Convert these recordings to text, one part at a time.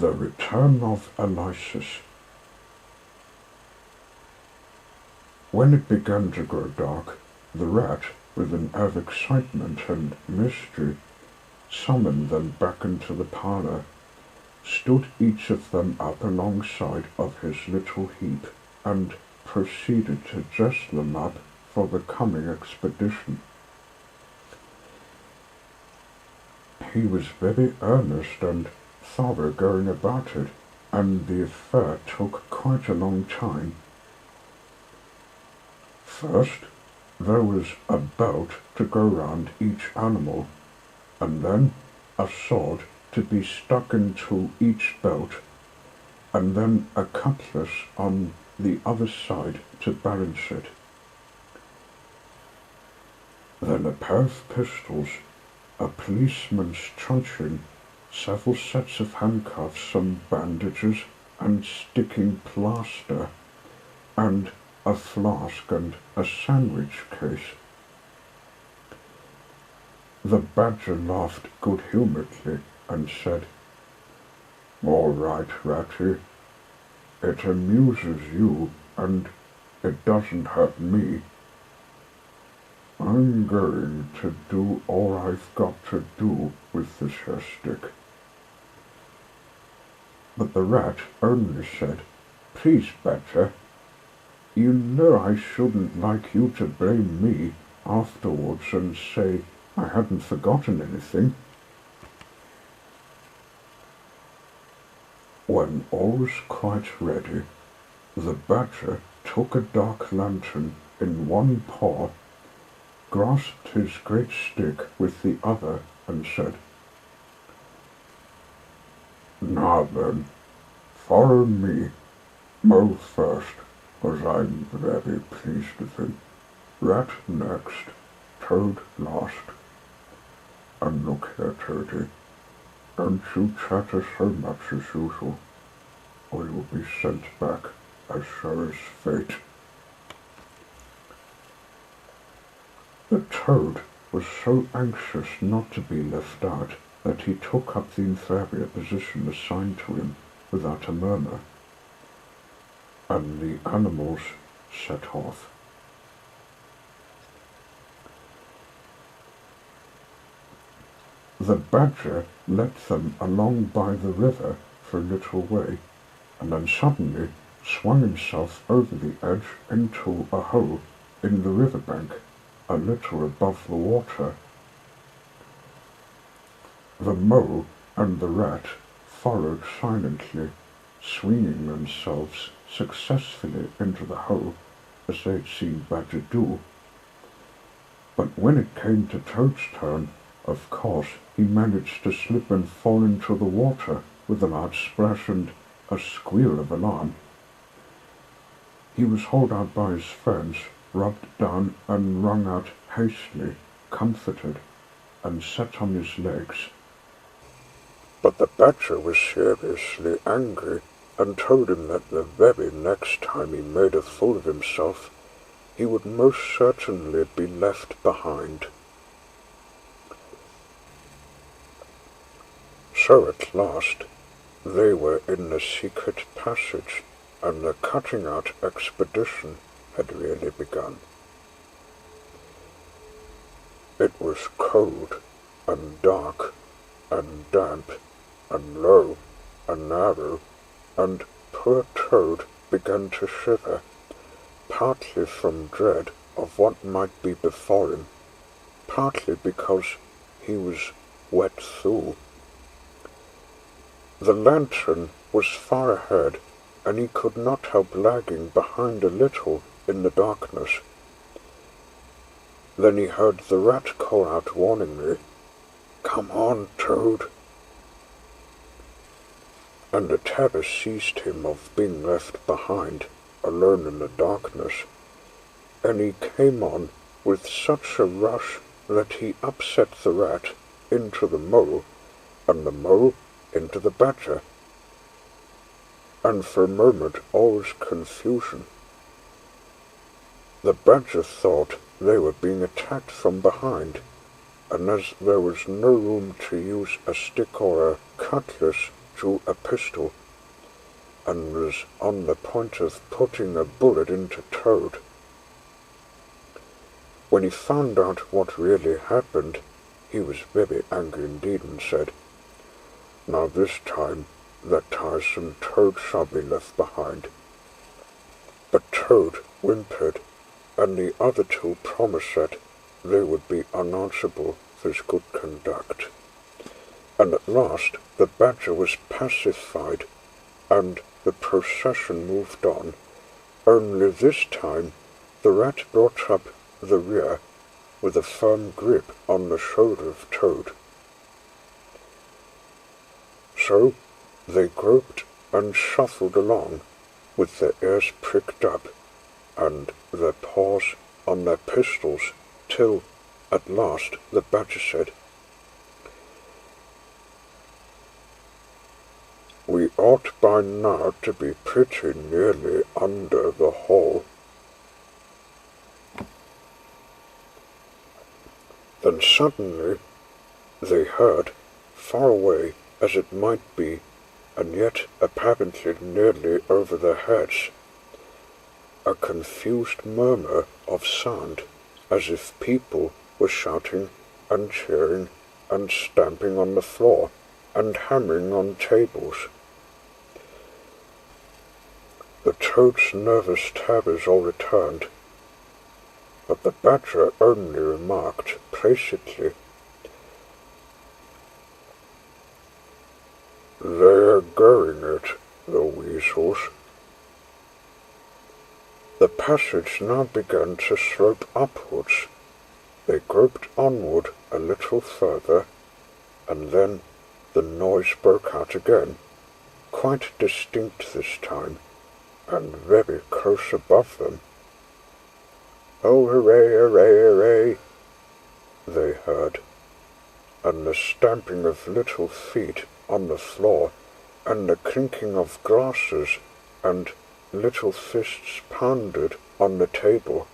The Return of Elisis. When it began to grow dark, the rat, with an air of excitement and mystery, summoned them back into the parlour, stood each of them up alongside of his little heap, and proceeded to dress them up for the coming expedition. He was very earnest and thorough going about it, and the affair took quite a long time. First, there was a belt to go round each animal, and then a sword to be stuck into each belt, and then a cutlass on the other side to balance it. Then a pair of pistols, a policeman's truncheon, several sets of handcuffs, some bandages and sticking plaster, and a flask and a sandwich case. The badger laughed good-humouredly and said, "All right, Ratty. It amuses you, and it doesn't hurt me. I'm going to do all I've got to do with this here stick." But the rat only said, "Please, Badger, you know I shouldn't like you to blame me afterwards and say I hadn't forgotten anything." When all was quite ready, the badger took a dark lantern in one paw, grasped his great stick with the other, and said, "Now then, follow me. Mo first, as I'm very pleased with him. Rat next, Toad last. And look here, Toady, don't you chatter so much as usual, or you'll be sent back as sure as fate." The Toad was so anxious not to be left out that he took up the inferior position assigned to him without a murmur, and the animals set off. The badger led them along by the river for a little way, and then suddenly swung himself over the edge into a hole in the river bank, a little above the water. The mole and the rat followed silently, swinging themselves successfully into the hole, as they'd seen Badger do. But when it came to Toad's turn, of course he managed to slip and fall into the water with a loud splash and a squeal of alarm. He was hauled out by his friends, rubbed down and wrung out hastily, comforted, and set on his legs. But the badger was seriously angry, and told him that the very next time he made a fool of himself, he would most certainly be left behind. So at last they were in the secret passage, and the cutting-out expedition had really begun. It was cold and dark and damp and low and narrow, and poor Toad began to shiver, partly from dread of what might be before him, partly because he was wet through. The lantern was far ahead, and he could not help lagging behind a little in the darkness. Then he heard the rat call out warningly, "Come on, Toad!" And a terror seized him of being left behind, alone in the darkness, and he came on with such a rush that he upset the rat into the mole, and the mole into the badger, and for a moment all was confusion. The badger thought they were being attacked from behind, and as there was no room to use a stick or a cutlass drew a pistol and was on the point of putting a bullet into Toad. When he found out what really happened, he was very angry indeed and said, "Now this time that tiresome Toad shall be left behind." But Toad whimpered, and the other two promised that they would be unanswerable for his good conduct. And at last the Badger was pacified, and the procession moved on, only this time the Rat brought up the rear with a firm grip on the shoulder of Toad. So they groped and shuffled along, with their ears pricked up, and their paws on their pistols, till at last the Badger said, "We ought by now to be pretty nearly under the hole." Then suddenly they heard, far away as it might be, and yet apparently nearly over their heads, a confused murmur of sound, as if people were shouting and cheering and stamping on the floor and hammering on tables. The Toad's nervous terrors all returned, but the Badger only remarked placidly, "They're going it, the weasels." The passage now began to slope upwards. They groped onward a little further, and then the noise broke out again, quite distinct this time, and very close above them. "Oh, hooray, hooray, hooray," they heard, and the stamping of little feet on the floor, and the clinking of glasses, and little fists pounded on the table.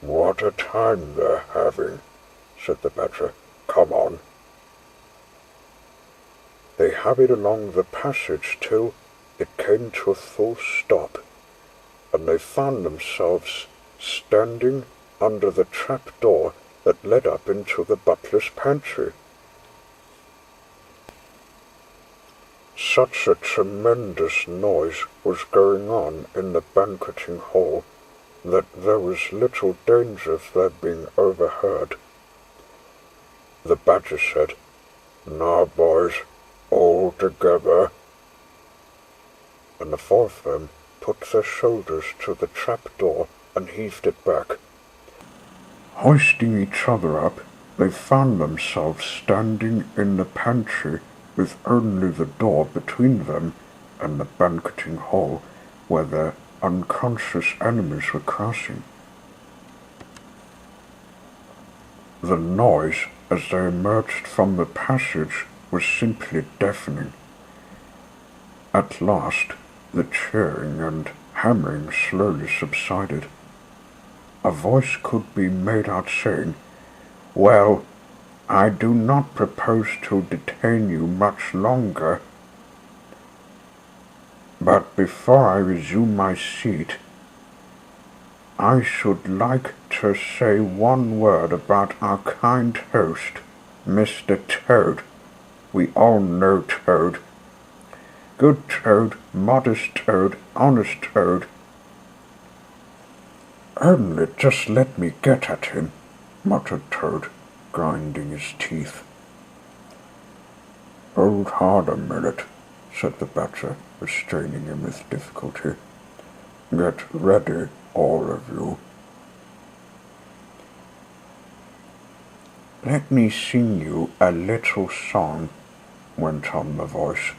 "What a time they're having," said the Badger. "Come on." They hurried along the passage till it came to a full stop, and they found themselves standing under the trap-door that led up into the butler's pantry. Such a tremendous noise was going on in the banqueting hall that there was little danger of their being overheard. The Badger said, "Now, boys, all together," and the four of them put their shoulders to the trap-door and heaved it back. Hoisting each other up, they found themselves standing in the pantry with only the door between them and the banqueting hall where their unconscious enemies were crossing. The noise as they emerged from the passage was simply deafening. At last, the cheering and hammering slowly subsided. A voice could be made out saying, "Well, I do not propose to detain you much longer, but before I resume my seat, I should like to say one word about our kind host, Mr. Toad. We all know Toad. Good Toad, modest Toad, honest Toad." "Only just let me get at him," muttered Toad, grinding his teeth. "Hold hard a minute," said the Badger, restraining him with difficulty. "Get ready, all of you." "Let me sing you a little song," went on the voice,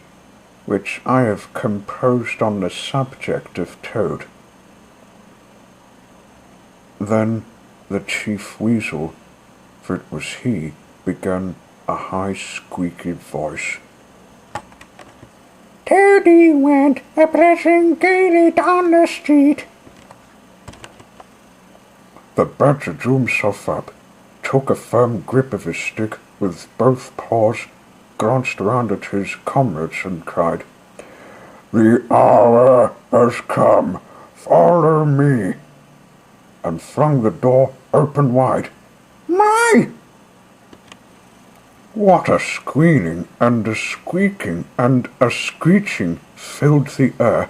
"which I have composed on the subject of Toad." Then the Chief Weasel, for it was he, began a high squeaky voice. "Toady went a-pressing gaily down the street." The Badger drew himself up, took a firm grip of his stick with both paws, glanced round at his comrades and cried, "The hour has come. Follow me," and flung the door open wide. "My!" What a squealing and a squeaking and a screeching filled the air.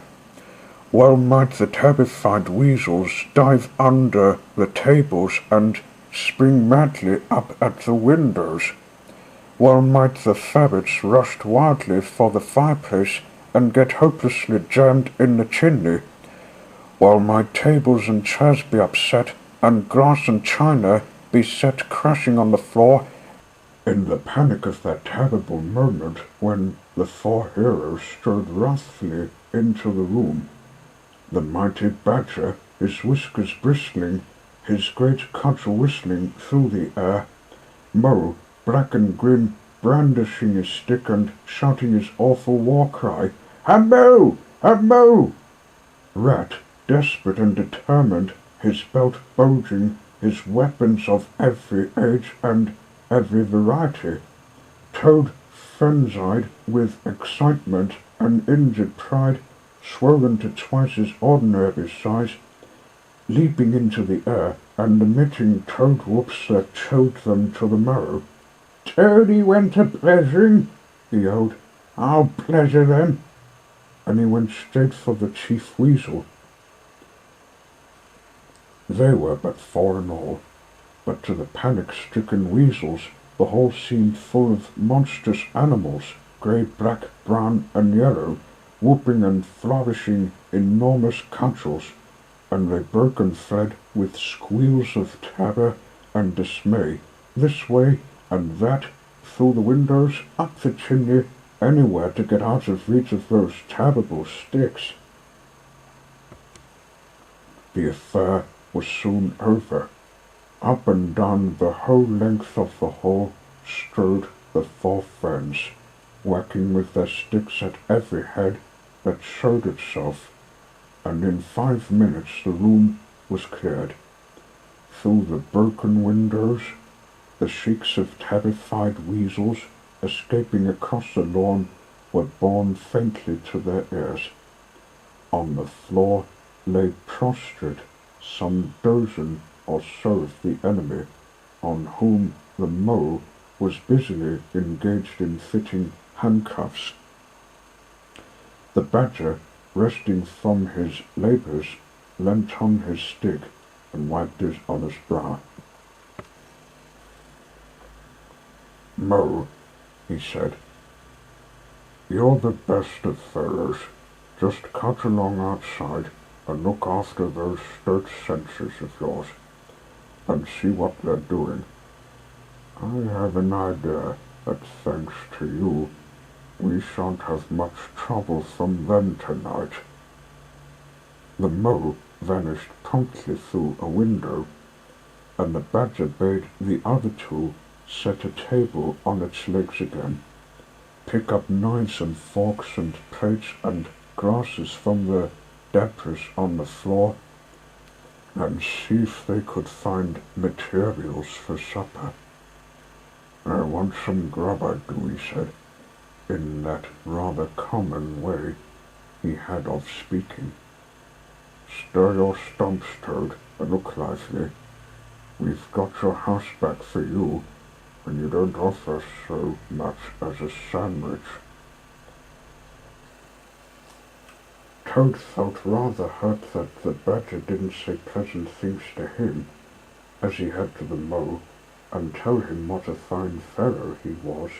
Well might the terrified weasels dive under the tables and spring madly up at the windows. Well might the ferrets rush wildly for the fireplace and get hopelessly jammed in the chimney. Well might tables and chairs be upset and glass and china be set crashing on the floor. In the panic of that terrible moment when the four heroes strode wrathfully into the room, the mighty badger, his whiskers bristling, his great cudgel whistling through the air, Mo, black and grim, brandishing his stick and shouting his awful war cry, "Hamo! Hamo!" Rat, desperate and determined, his belt bulging, his weapons of every age and every variety. Toad, frenzied with excitement and injured pride, swollen to twice his ordinary size, leaping into the air and emitting toad whoops that chilled them to the marrow. "Toady went a-pleasuring," he yelled. "I'll pleasure them." And he went straight for the chief weasel. They were but four in all, but to the panic-stricken weasels the whole seemed full of monstrous animals, grey, black, brown, and yellow, whooping and flourishing enormous cudgels, and they broke and fled with squeals of terror and dismay, this way and that, through the windows, up the chimney, anywhere to get out of reach of those terrible sticks. The affair was soon over. Up and down the whole length of the hall strode the four friends, whacking with their sticks at every head that showed itself, and in 5 minutes the room was cleared. Through the broken windows, the shrieks of terrified weasels escaping across the lawn were borne faintly to their ears. On the floor lay prostrate some dozen or so of the enemy, on whom the Mo was busily engaged in fitting handcuffs. The badger, resting from his labours, leant on his stick and wiped it on his brow. "Mo," he said, "you're the best of fellows. Just cut along outside and look after those stout senses of yours, and see what they're doing. I have an idea that, thanks to you, we shan't have much trouble from them tonight." The Mo vanished promptly through a window, and the badger bade the other two set a table on its legs again, pick up knives and forks and plates and glasses from the debris on the floor, and see if they could find materials for supper. "I want some grub, I do," he said, in that rather common way he had of speaking. "Stir your stumps, Toad, and look lively. We've got your house back for you, and you don't offer so much as a sandwich." Toad felt rather hurt that the badger didn't say pleasant things to him, as he had to the Mo, and tell him what a fine fellow he was,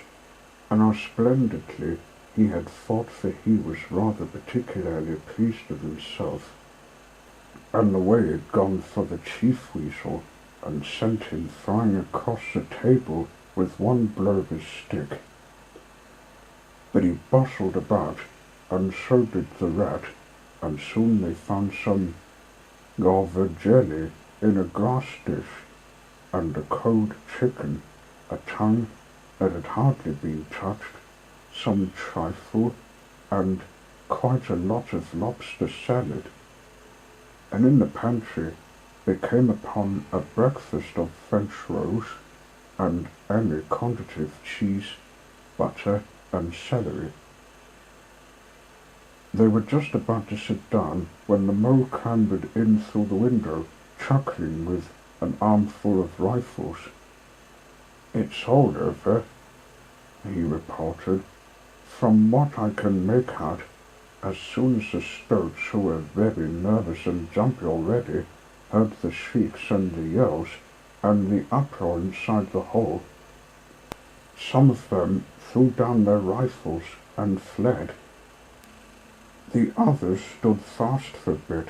and how splendidly he had fought, for he was rather particularly pleased with himself, and the way he'd gone for the chief weasel, and sent him flying across the table with one blow of his stick. But he bustled about, and so did the rat, and soon they found some Gova jelly in a glass dish, and a cold chicken, a tongue that had hardly been touched, some trifle, and quite a lot of lobster salad. And in the pantry they came upon a breakfast of French rolls, and any quantity of cheese, butter, and celery. They were just about to sit down when the mole clambered in through the window, chuckling with an armful of rifles. "It's all over," he reported. "From what I can make out, as soon as the stoats, who were very nervous and jumpy already, heard the shrieks and the yells and the uproar inside the hall, some of them threw down their rifles and fled. The others stood fast for a bit,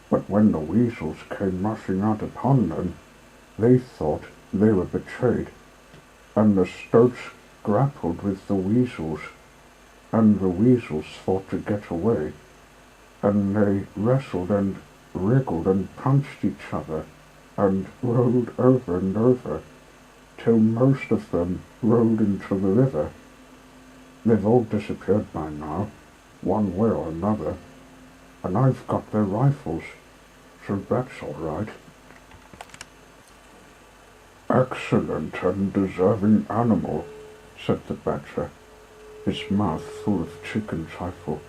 but when the weasels came rushing out upon them, they thought they were betrayed, and the stoats grappled with the weasels, and the weasels fought to get away, and they wrestled and wriggled and punched each other, and rolled over and over, till most of them rolled into the river. They've all disappeared by now, one way or another, and I've got their rifles, so that's all right." "Excellent and deserving animal," said the badger, his mouth full of chicken trifle.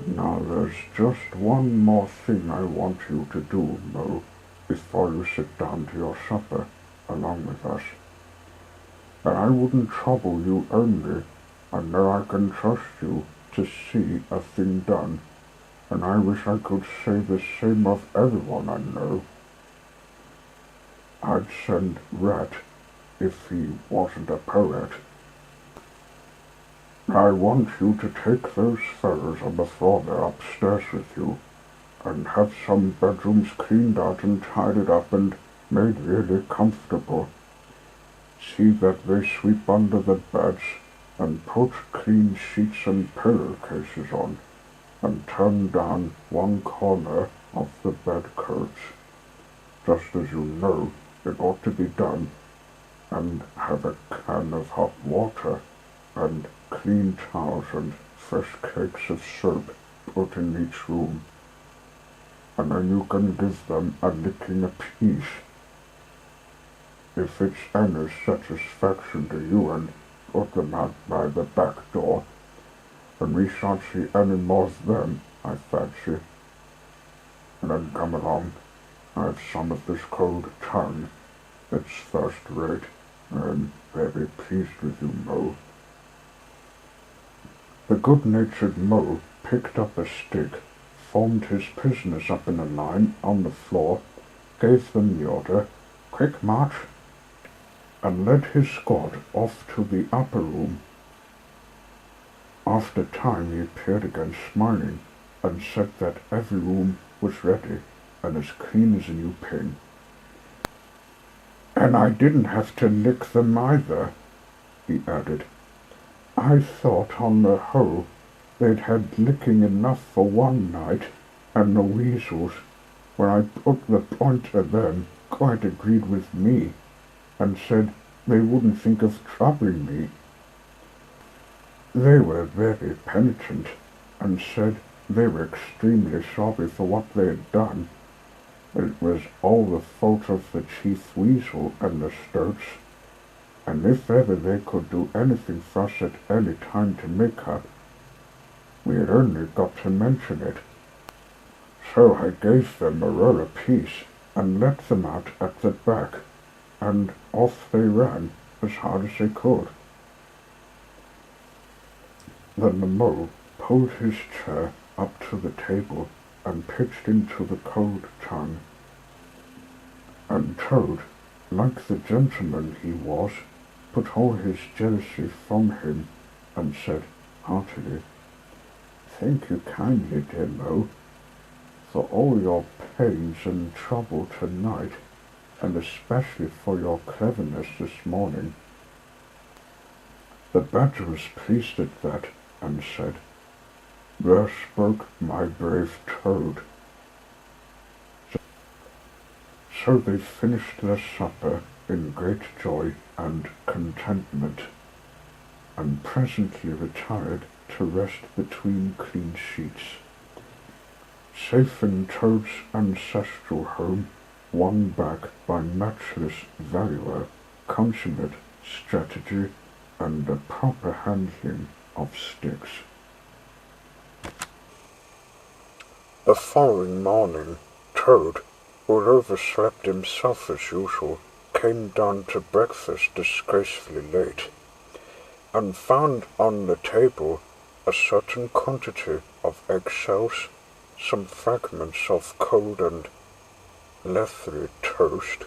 "Now there's just one more thing I want you to do, Mo, before you sit down to your supper along with us. And I wouldn't trouble you only. I know I can trust you to see a thing done, and I wish I could say the same of everyone I know. I'd send Rat if he wasn't a poet. I want you to take those fellows on the floor there upstairs with you, and have some bedrooms cleaned out and tidied up and made really comfortable. See that they sweep under the beds, and put clean sheets and pillowcases on, and turn down one corner of the bed coats, just as you know it ought to be done, and have a can of hot water, and clean towels and fresh cakes of soap put in each room, and then you can give them a licking apiece. If it's any satisfaction to you, and put them out by the back door, and we shan't see any more of them, I fancy. And then come along, have some of this cold tongue. It's first rate. I'm very pleased with you, Mo." The good-natured Mo picked up a stick, formed his prisoners up in a line on the floor, gave them the order, "Quick march," and led his squad off to the upper room. After a time he appeared again smiling, and said that every room was ready and as clean as a new pin. "And I didn't have to lick them either," he added. "I thought on the whole they'd had licking enough for one night, and the weasels, when I put the point at them, quite agreed with me, and said they wouldn't think of troubling me. They were very penitent, and said they were extremely sorry for what they had done. It was all the fault of the chief weasel and the stoats, and if ever they could do anything for us at any time to make up, we had only got to mention it. So I gave them a roll apiece, and let them out at the back, and off they ran as hard as they could." Then the Mole pulled his chair up to the table and pitched into the cold tongue, and Toad, like the gentleman he was, put all his jealousy from him, and said heartily, "Thank you kindly, dear Mo, for all your pains and trouble tonight, and especially for your cleverness this morning." The Badger was pleased at that, and said, "There spoke my brave Toad." So they finished their supper in great joy and contentment, and presently retired to rest between clean sheets. Safe in Toad's ancestral home, won back by matchless valor, consummate strategy, and the proper handling of sticks. The following morning, Toad, who had overslept himself as usual, came down to breakfast disgracefully late, and found on the table a certain quantity of eggshells, some fragments of cold and leathery toast,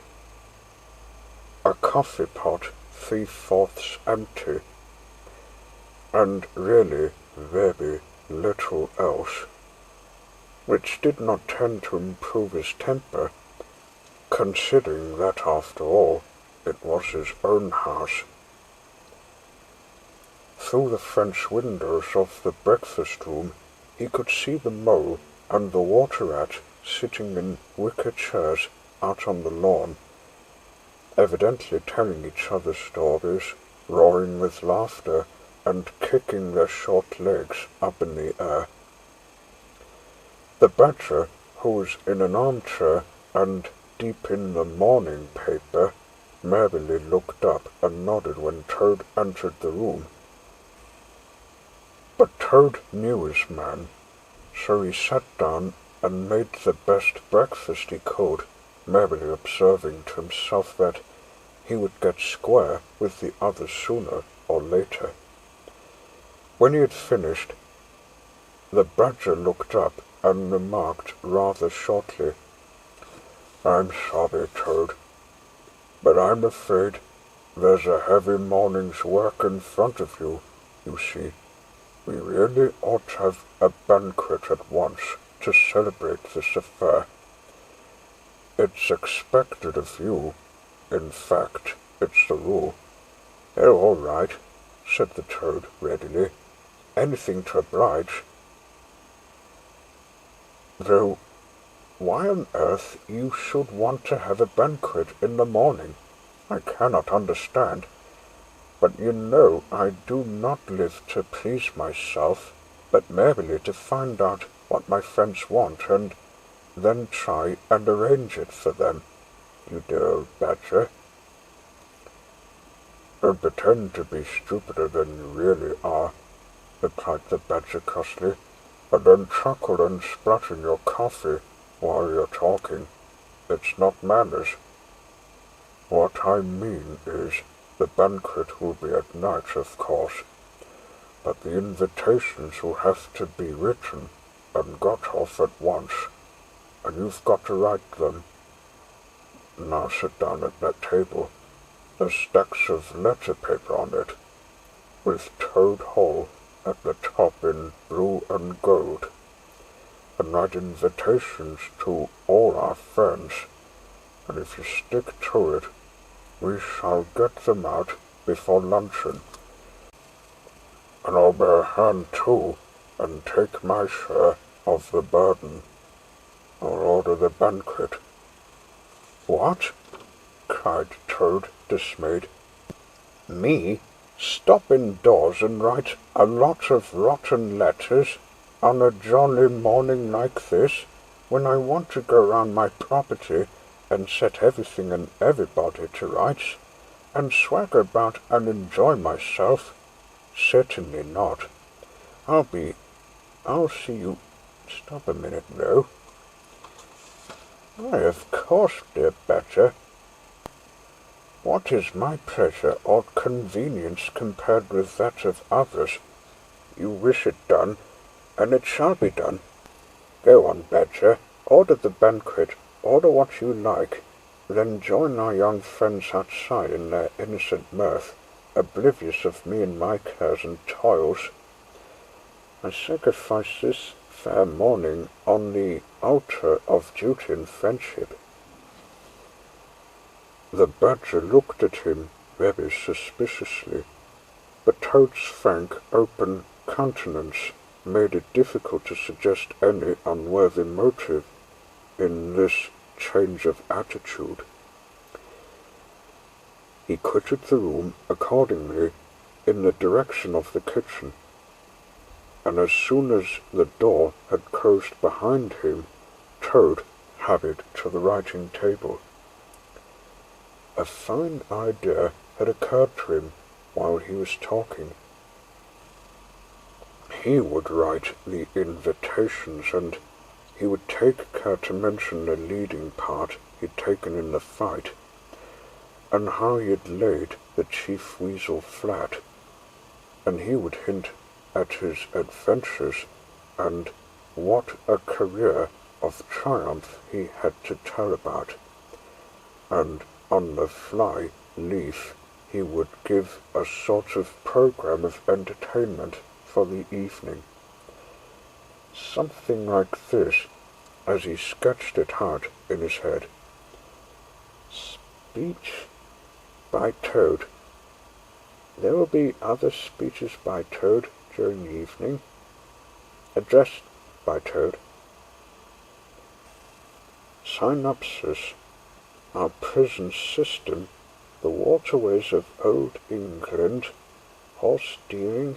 a coffee pot 3/4 empty, and really very little else, which did not tend to improve his temper, considering that after all it was his own house. Through the French windows of the breakfast room he could see the mole and the water rat sitting in wicker chairs out on the lawn, evidently telling each other stories, roaring with laughter, and kicking their short legs up in the air. The badger, who was in an armchair and deep in the morning paper, merrily looked up and nodded when Toad entered the room. But Toad knew his man, so he sat down and made the best breakfast he could, merrily observing to himself that he would get square with the others sooner or later. When he had finished, the badger looked up and remarked rather shortly, "I'm sorry, Toad, but I'm afraid there's a heavy morning's work in front of you. You see, we really ought to have a banquet at once to celebrate this affair. It's expected of you. In fact, it's the rule." "Oh, all right," said the Toad readily. "Anything to oblige. Though why on earth you should want to have a banquet in the morning, I cannot understand. But you know I do not live to please myself, but merely to find out what my friends want and then try and arrange it for them. You dear old badger." "Don't pretend to be stupider than you really are," replied the badger crossly, "and then chuckle and splat in your coffee while you're talking. It's not manners. What I mean is, the banquet will be at night, of course, but the invitations will have to be written and got off at once, and you've got to write them. Now sit down at that table. There's stacks of letter paper on it, with Toad Hall at the top in blue and gold, and write invitations to all our friends, and if you stick to it, we shall get them out before luncheon. And I'll bear a hand too, and take my share of the burden. I'll order the banquet." "What?" cried Toad, dismayed. "Me stop indoors and write a lot of rotten letters on a jolly morning like this, when I want to go round my property and set everything and everybody to rights, and swagger about and enjoy myself? Certainly not. I'll see you. Stop a minute, though. Why, of course, dear badger. What is my pleasure or convenience compared with that of others? You wish it done, and it shall be done. Go on, badger, order the banquet, order what you like, then join our young friends outside in their innocent mirth, oblivious of me and my cares and toils. I sacrifice this fair morning on the altar of duty and friendship." The badger looked at him very suspiciously, but Toad's frank, open countenance made it difficult to suggest any unworthy motive in this change of attitude. He quitted the room accordingly in the direction of the kitchen, and as soon as the door had closed behind him, Toad hurried to the writing table. A fine idea had occurred to him while he was talking. He would write the invitations, and he would take care to mention the leading part he'd taken in the fight, and how he had laid the Chief Weasel flat, and he would hint at his adventures and what a career of triumph he had to tell about, and on the fly leaf he would give a sort of program of entertainment for the evening. Something like this, as he sketched it out in his head. Speech by Toad. There will be other speeches by Toad during the evening, addressed by Toad. Synopsis. Our prison system, the waterways of Old England, horse dealing,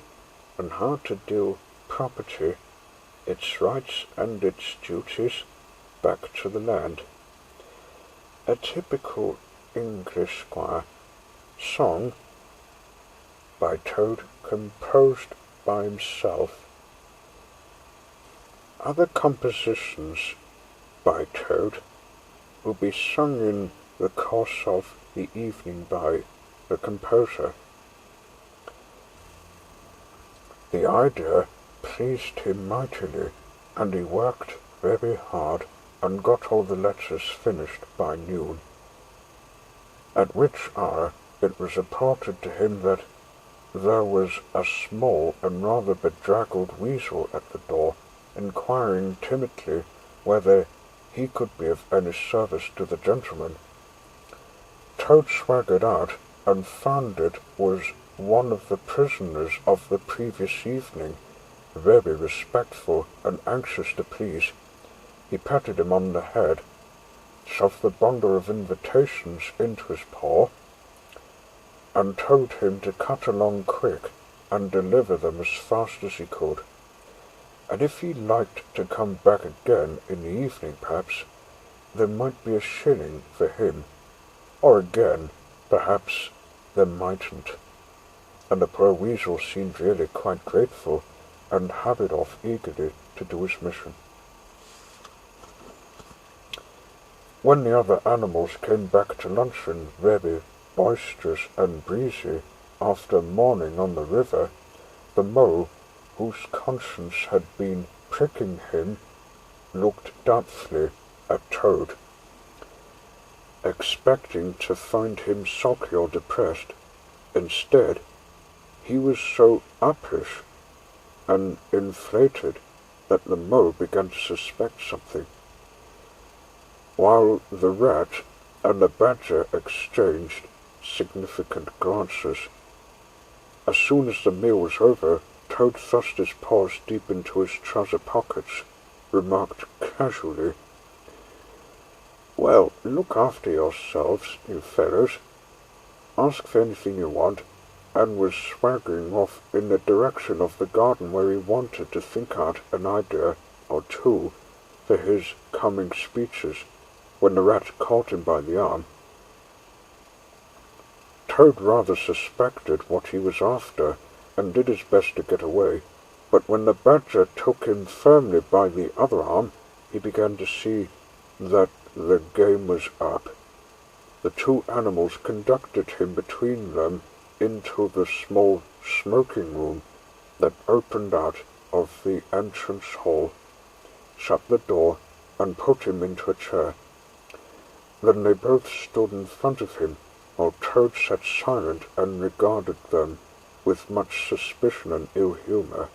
and how to deal property, its rights and its duties, back to the land. A typical English squire. Song by Toad, composed by himself. Other compositions by Toad will be sung in the course of the evening by the composer. The idea pleased him mightily, and he worked very hard and got all the letters finished by noon, at which hour it was reported to him that there was a small and rather bedraggled weasel at the door, inquiring timidly whether he could be of any service to the gentleman. Toad swaggered out and found it was one of the prisoners of the previous evening. Very respectful and anxious to please, he patted him on the head, shoved the bundle of invitations into his paw, and told him to cut along quick and deliver them as fast as he could. And if he liked to come back again in the evening perhaps, there might be a shilling for him, or again, perhaps there mightn't. And the poor weasel seemed really quite grateful, and hurried off eagerly to do his mission. When the other animals came back to luncheon, very boisterous and breezy, after morning on the river, the mole, whose conscience had been pricking him, looked doubtfully at Toad, expecting to find him sulky or depressed. Instead, he was so uppish and inflated that the mole began to suspect something, while the rat and the badger exchanged significant glances. As soon as the meal was over, Toad thrust his paws deep into his trouser pockets, remarked casually, "Well, look after yourselves, you fellows. Ask for anything you want," and was swaggering off in the direction of the garden where he wanted to think out an idea or two for his coming speeches, when the rat caught him by the arm. Toad rather suspected what he was after, and did his best to get away, but when the badger took him firmly by the other arm, he began to see that the game was up. The two animals conducted him between them into the small smoking room that opened out of the entrance hall, shut the door, and put him into a chair. Then they both stood in front of him, while Toad sat silent and regarded them with much suspicion and ill humour.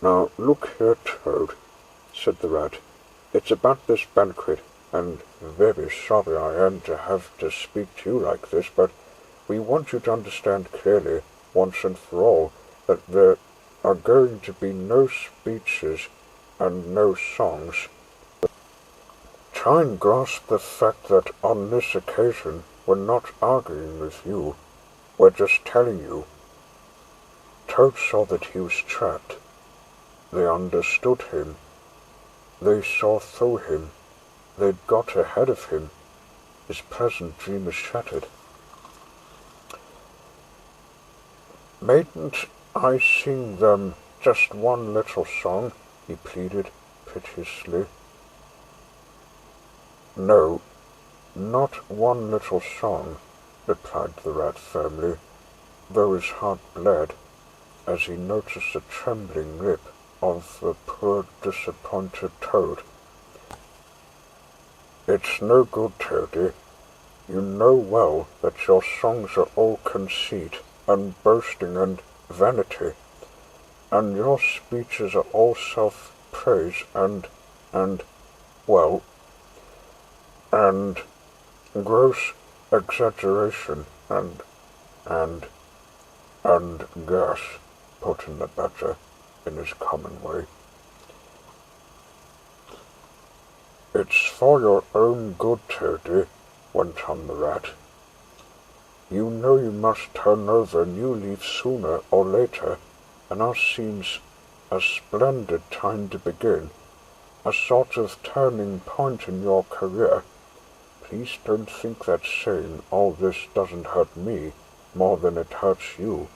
"Now, look here, Toad," said the rat, "it's about this banquet, and very sorry I am to have to speak to you like this, but we want you to understand clearly, once and for all, that there are going to be no speeches and no songs. Try and grasp the fact that on this occasion we're not arguing with you, we're just telling you." Toad saw that he was trapped. They understood him. They saw through him. They'd got ahead of him. His pleasant dream was shattered. Mayn't I sing them just one little song? He pleaded piteously. No, not one little song, replied the rat firmly, though his heart bled as he noticed the trembling lip of the poor disappointed toad. It's no good, Toady. You know well that your songs are all conceit and boasting and vanity, and your speeches are all self-praise and, well, and gross exaggeration and, and gas, put in the Badger in his common way. It's for your own good, Toady, went on the rat. You know you must turn over a new leaf sooner or later, and ours seems a splendid time to begin, a sort of turning point in your career. Please don't think that saying all this doesn't hurt me more than it hurts you.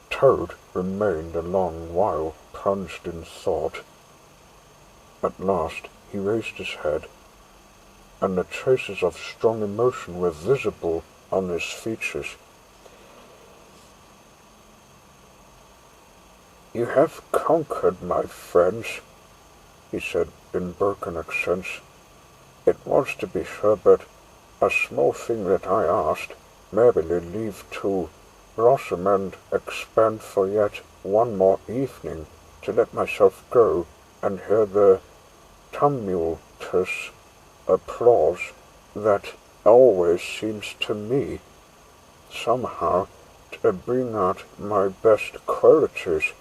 Toad remained a long while plunged in thought. At last he raised his head, and the traces of strong emotion were visible on his features. You have conquered, my friends, he said in broken accents. It was, to be sure, but a small thing that I asked, merely leave to blossom and expand for yet one more evening, to let myself go and hear the tumultuous applause that always seems to me somehow to bring out my best qualities.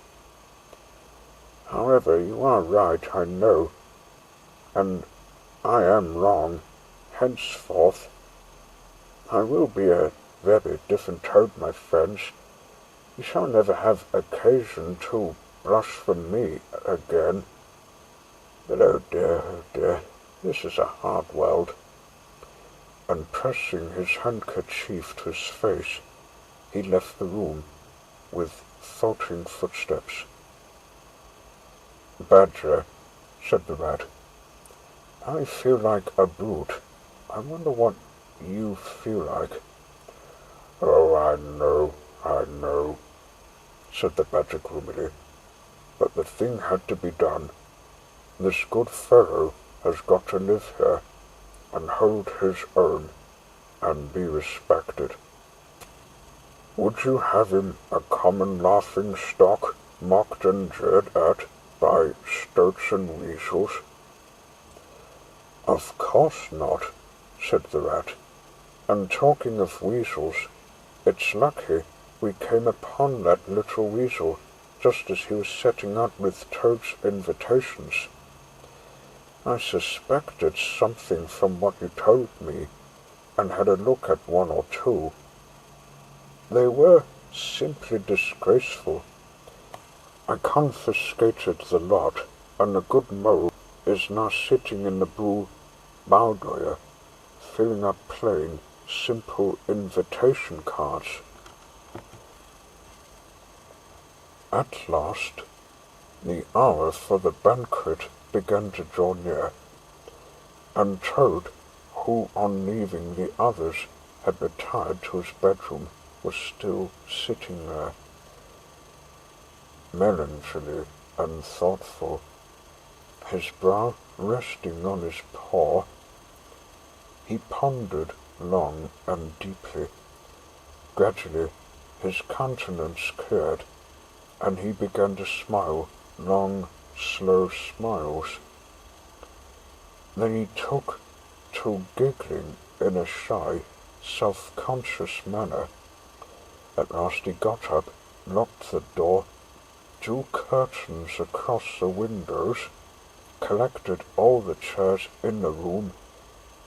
However, you are right, I know, and I am wrong. Henceforth I will be a very different toad, my friends. You shall never have occasion to blush for me again. But oh dear, this is a hard world. And pressing his handkerchief to his face, he left the room with faltering footsteps. Badger, said the rat, I feel like a brute. I wonder what you feel like. Oh, I know, said the Badger gloomily, but the thing had to be done. This good fellow has got to live here, and hold his own, and be respected. Would you have him a common laughing-stock, mocked and jeered at by stoats and weasels? Of course not, said the rat, and talking of weasels, it's lucky we came upon that little weasel just as he was setting out with Toad's invitations. I suspected something from what you told me, and had a look at one or two. They were simply disgraceful. I confiscated the lot, and the good mole is now sitting in the blue bowdoyer, filling up plain, simple invitation cards. At last, the hour for the banquet began to draw near, and Toad, who on leaving the others had retired to his bedroom, was still sitting there, melancholy and thoughtful, his brow resting on his paw. He pondered long and deeply. Gradually his countenance cleared, and he began to smile long, slow smiles. Then he took to giggling in a shy, self-conscious manner. At last he got up, locked the door, drew curtains across the windows, collected all the chairs in the room,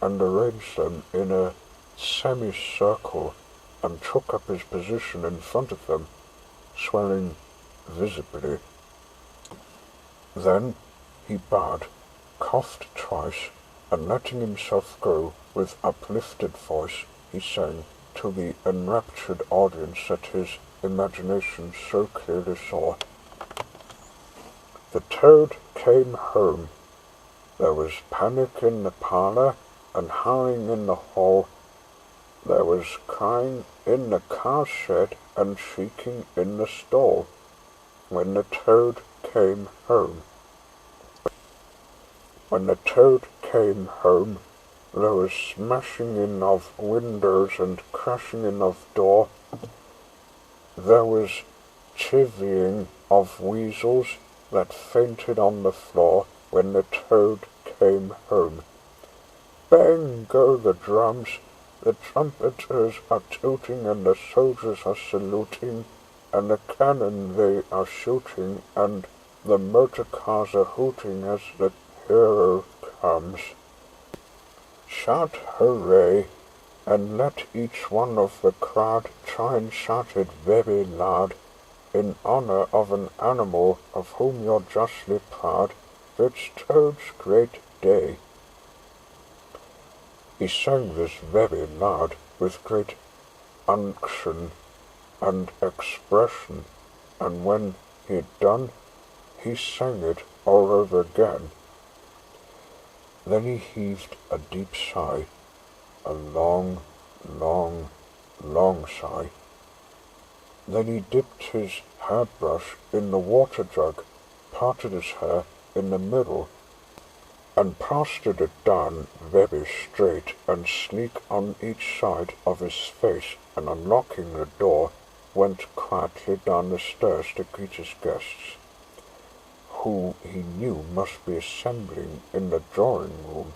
and arranged them in a semicircle, and took up his position in front of them, swelling visibly. Then he bowed, coughed twice, and letting himself go with uplifted voice, he sang to the enraptured audience that his imagination so clearly saw. The Toad came home. There was panic in the parlor and howling in the hall. There was crying in the car shed and shrieking in the stall when the Toad came home. When the Toad came home, there was smashing in of windows and crashing in of door. There was chivying of weasels that fainted on the floor when the Toad came home. Bang go the drums, the trumpeters are tooting and the soldiers are saluting, and the cannon they are shooting, and the motor cars are hooting as the hero comes. Shout hooray, and let each one of the crowd try and shout it very loud, in honor of an animal of whom you're justly proud, it's Toad's great day. He sang this very loud, with great unction and expression, and when he'd done, he sang it all over again. Then he heaved a deep sigh, a long, long, long sigh. Then he dipped his hairbrush in the water jug, parted his hair in the middle, and plastered it down very straight and sleek on each side of his face, and unlocking the door, went quietly down the stairs to greet his guests, who he knew must be assembling in the drawing-room.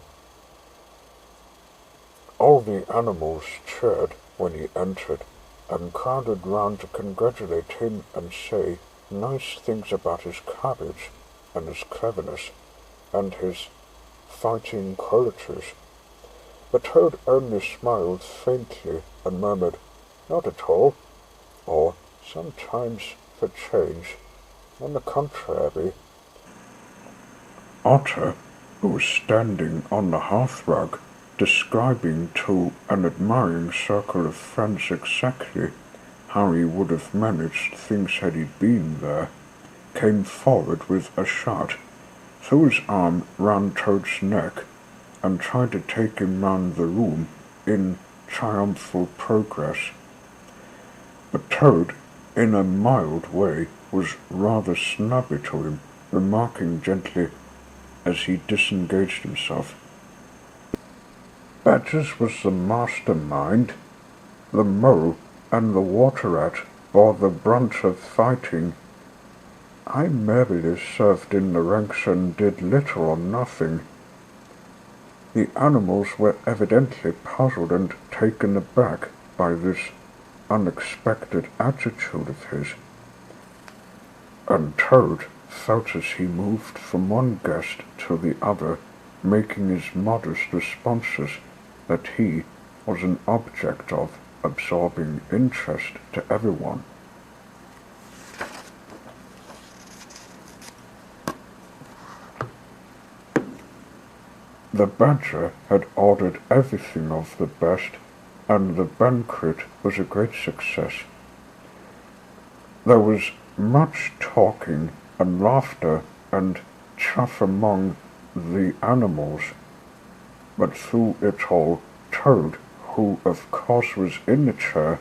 All the animals cheered when he entered, and crowded round to congratulate him and say nice things about his courage and his cleverness and his fighting qualities. But Toad only smiled faintly and murmured, "Not at all," or "Sometimes for change. On the contrary." Otter, who was standing on the hearthrug, describing to an admiring circle of friends exactly how he would have managed things had he been there, came forward with a shout, threw his arm round Toad's neck, and tried to take him round the room in triumphal progress. But Toad, in a mild way, was rather snubby to him, remarking gently, as he disengaged himself, "Badgers was the mastermind. The mole and the water rat bore the brunt of fighting. I merely served in the ranks and did little or nothing." The animals were evidently puzzled and taken aback by this unexpected attitude of his, and Toad felt as he moved from one guest to the other, making his modest responses, that he was an object of absorbing interest to everyone. The Badger had ordered everything of the best, and the banquet was a great success. There was much talking and laughter and chaff among the animals, but through it all Toad, who of course was in the chair,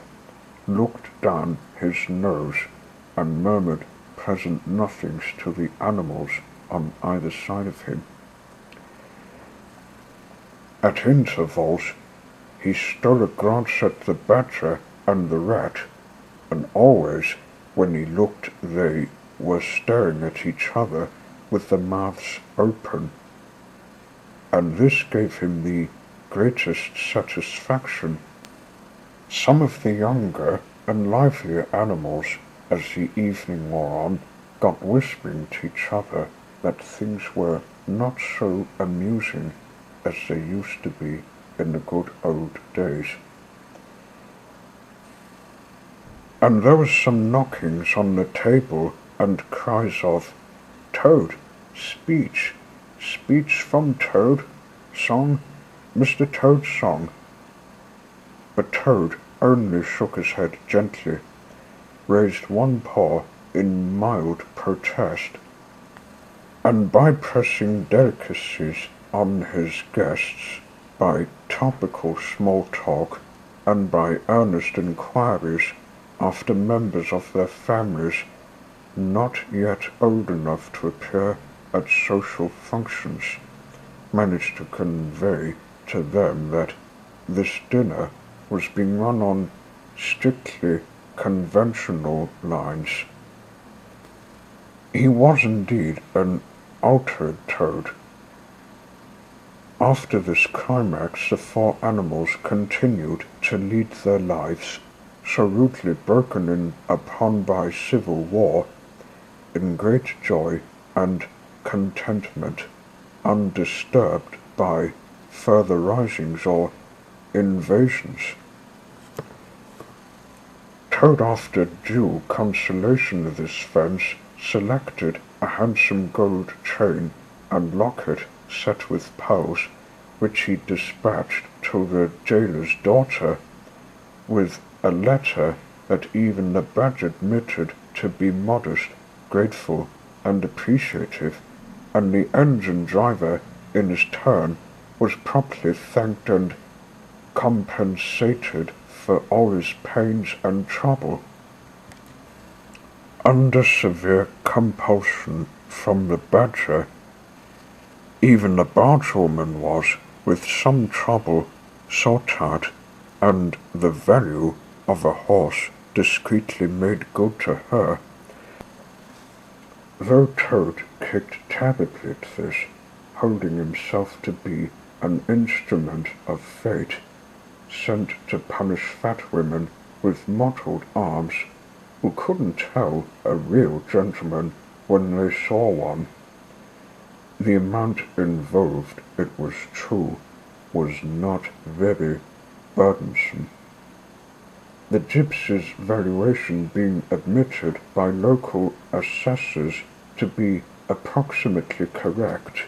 looked down his nose and murmured pleasant nothings to the animals on either side of him. At intervals he stole a glance at the Badger and the Rat, and always when he looked they were staring at each other with their mouths open, and this gave him the greatest satisfaction. Some of the younger and livelier animals, as the evening wore on, got whispering to each other that things were not so amusing as they used to be in the good old days. And there was some knockings on the table and cries of, "Toad, speech, speech from Toad, song, Mr. Toad's song." But Toad only shook his head gently, raised one paw in mild protest, and by pressing delicacies on his guests, by topical small talk, and by earnest inquiries after members of their families not yet old enough to appear at social functions, managed to convey to them that this dinner was being run on strictly conventional lines. He was indeed an altered toad. After this climax, the four animals continued to lead their lives, so rudely broken in upon by civil war, in great joy and contentment, undisturbed by further risings or invasions. Toad, after due consolation of his friends, selected a handsome gold chain and locket set with pearls, which he dispatched to the jailer's daughter, with a letter that even the badge admitted to be modest, grateful, and appreciative, and the engine driver, in his turn, was promptly thanked and compensated for all his pains and trouble. Under severe compulsion from the badger, even the bargewoman was, with some trouble, sought out, and the value of a horse discreetly made good to her. Though Toad kicked terribly at this, holding himself to be an instrument of fate, sent to punish fat women with mottled arms, who couldn't tell a real gentleman when they saw one. The amount involved, it was true, was not very burdensome. The gypsy's valuation being admitted by local assessors to be approximately correct.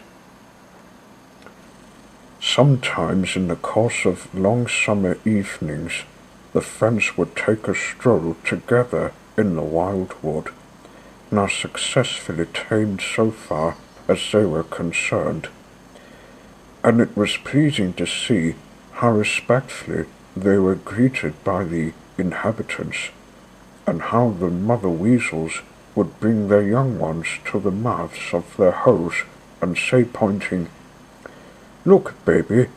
Sometimes in the course of long summer evenings, the friends would take a stroll together in the wildwood, now successfully tamed so far as they were concerned, and it was pleasing to see how respectfully they were greeted by the inhabitants, and how the mother weasels would bring their young ones to the mouths of their holes and say, pointing, "Look, baby,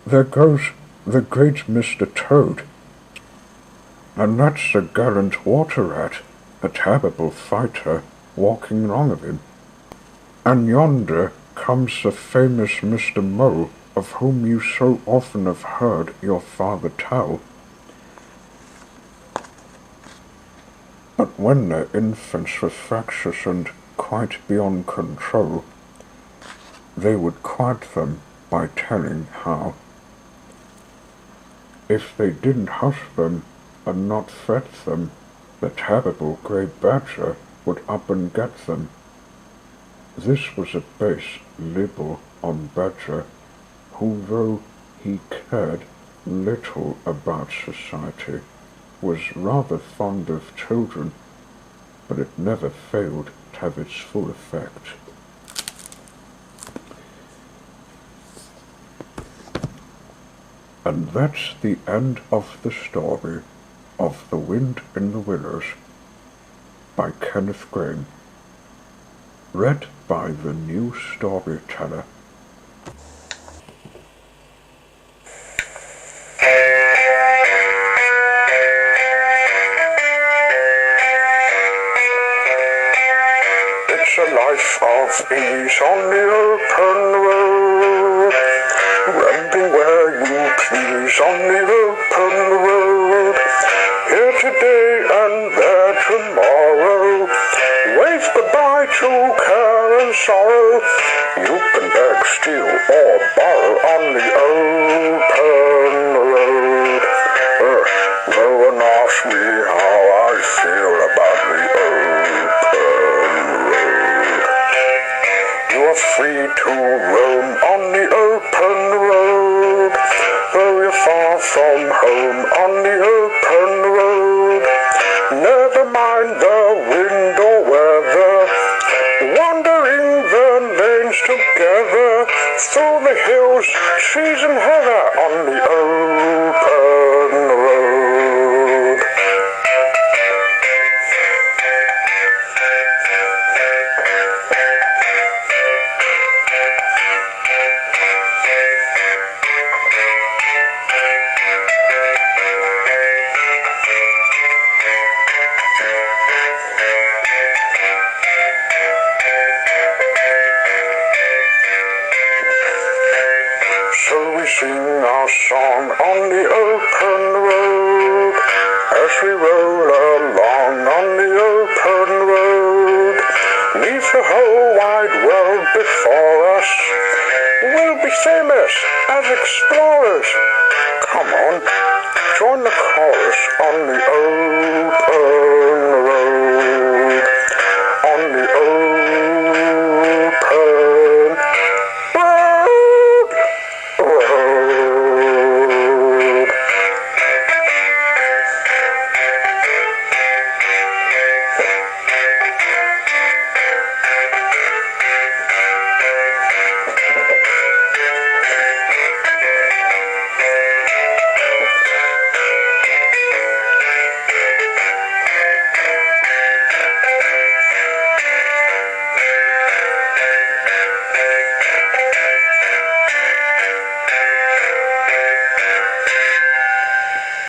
there goes the great Mr. Toad, and that's the gallant water rat, a terrible fighter, walking along of him. And yonder comes the famous Mr. Mole, of whom you so often have heard your father tell." But when their infants were fractious and quite beyond control, they would quiet them by telling how, if they didn't hush them and not fret them, the terrible grey badger would up and get them. This was a base libel on Badger, who, though he cared little about society, was rather fond of children, but it never failed to have its full effect. And that's the end of the story of The Wind in the Willows by Kenneth Grahame, read by the New Storyteller. It's a life of ease on the open road, ramping where you please on the open road, here today and there tomorrow. Wave goodbye to care and sorrow. You can beg, steal, or borrow on the open road. Go and ask me how I feel about the open road. You are free to roam on the open road, though you're far from home on the open road. Never mind the wind or weather, wandering the lanes together, through the hills, trees and heather, on the open road. So we sing our song on the open road, as we roll along on the open road. Leave the whole wide world before us, we'll be famous as explorers. Come on, join the chorus on the open